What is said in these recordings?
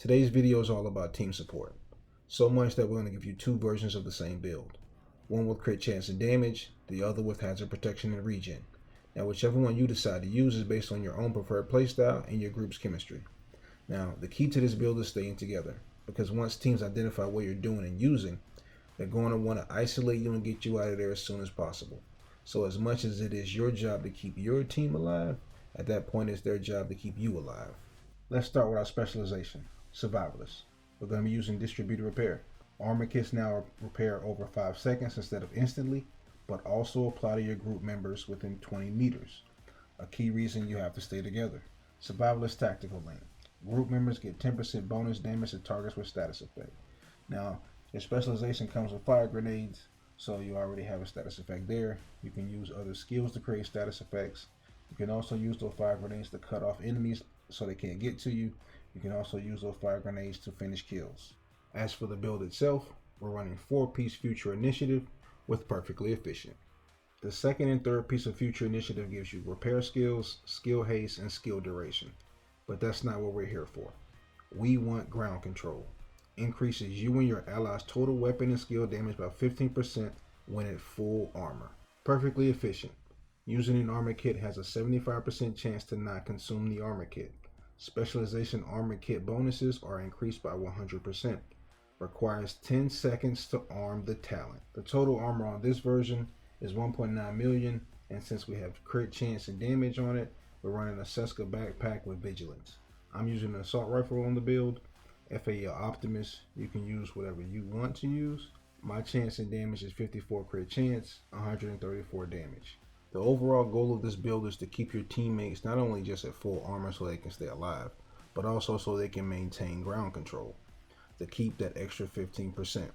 Today's video is all about team support. So much that we're going to give you two versions of the same build. One with crit chance and damage, the other with hazard protection and regen. Now whichever one you decide to use is based on your own preferred playstyle and your group's chemistry. Now the key to this build is staying together, because once teams identify what you're doing and using, they're going to want to isolate you and get you out of there as soon as possible. So as much as it is your job to keep your team alive, at that point it's their job to keep you alive. Let's start with our specialization, Survivalist. We're going to be using distributed repair. Armor kits now repair over 5 seconds instead of instantly, but also apply to your group members within 20 meters. A key reason you have to stay together. Survivalist tactical lane. Group members get 10% bonus damage to targets with status effect. Now, your specialization comes with fire grenades, so you already have a status effect there. You can use other skills to create status effects. You can also use those fire grenades to cut off enemies so they can't get to you. You can also use those fire grenades to finish kills. As for the build itself, we're running 4-piece Future Initiative with Perfectly Efficient. The second and third piece of Future Initiative gives you repair skills, skill haste, and skill duration. But that's not what we're here for. We want ground control. Increases you and your allies' total weapon and skill damage by 15% when at full armor. Perfectly Efficient. Using an armor kit has a 75% chance to not consume the armor kit. Specialization armor kit bonuses are increased by 100%. Requires 10 seconds to arm the talent. The total armor on this version is 1.9 million, and since we have crit chance and damage on it, we're running a Seska backpack with vigilance. I'm using an assault rifle on the build. FAL Optimus, you can use whatever you want to use. My chance and damage is 54 crit chance, 134 damage. The overall goal of this build is to keep your teammates not only just at full armor so they can stay alive, but also so they can maintain ground control, to keep that extra 15%.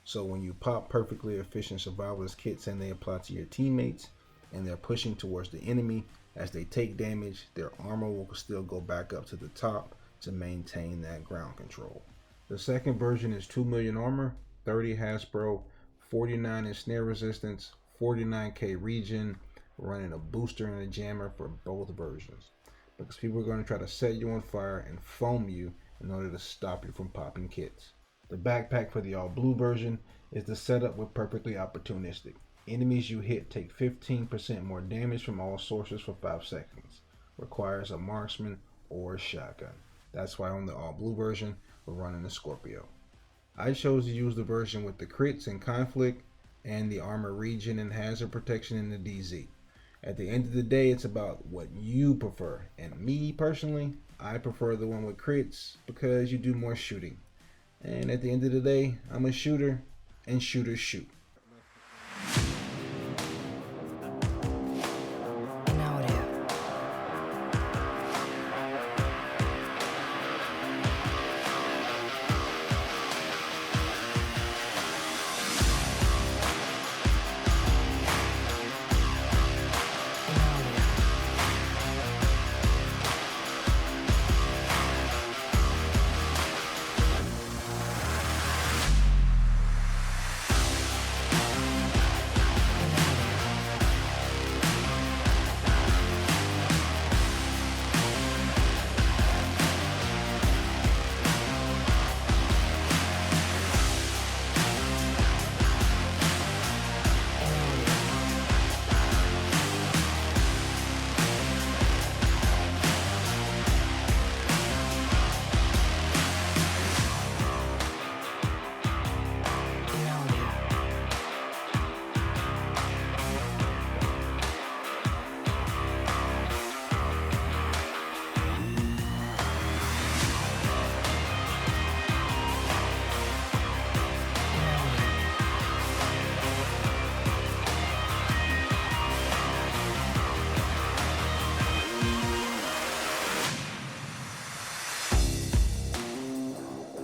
So when you pop Perfectly Efficient Survivalist kits and they apply to your teammates, and they're pushing towards the enemy, as they take damage, their armor will still go back up to the top to maintain that ground control. The second version is 2 million armor, 30 Hasbro, 49 in snare resistance, 49k regen, running a booster and a jammer for both versions, because people are going to try to set you on fire and foam you in order to stop you from popping kits. The backpack for the all blue version is the setup with Perfectly Opportunistic. Enemies you hit take 15% more damage from all sources for 5 seconds. Requires a marksman or a shotgun. That's why on the all blue version we're running the Scorpio. I chose to use the version with the crits and conflict and the armor regen and hazard protection in the DZ. At the end of the day, it's about what you prefer, and me personally, I prefer the one with crits because you do more shooting. And at the end of the day, I'm a shooter, and shooters shoot.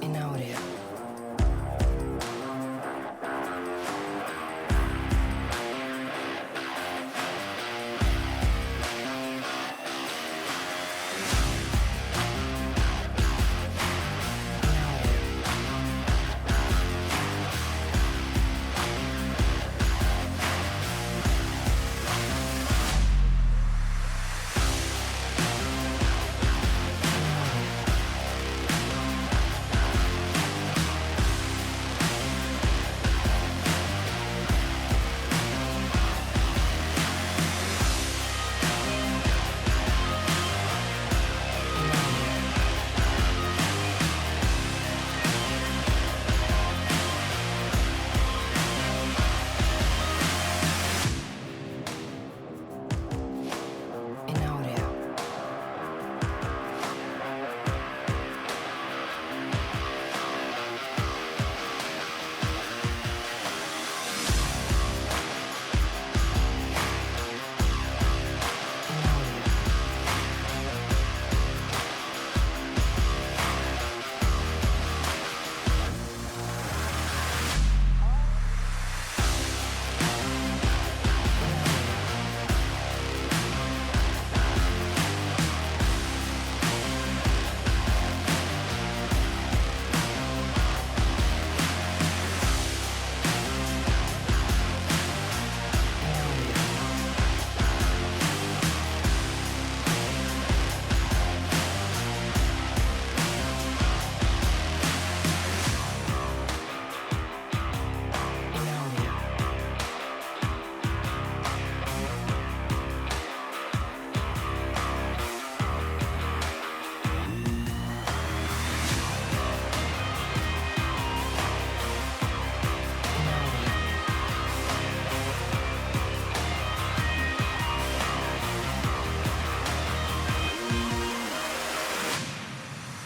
In audio.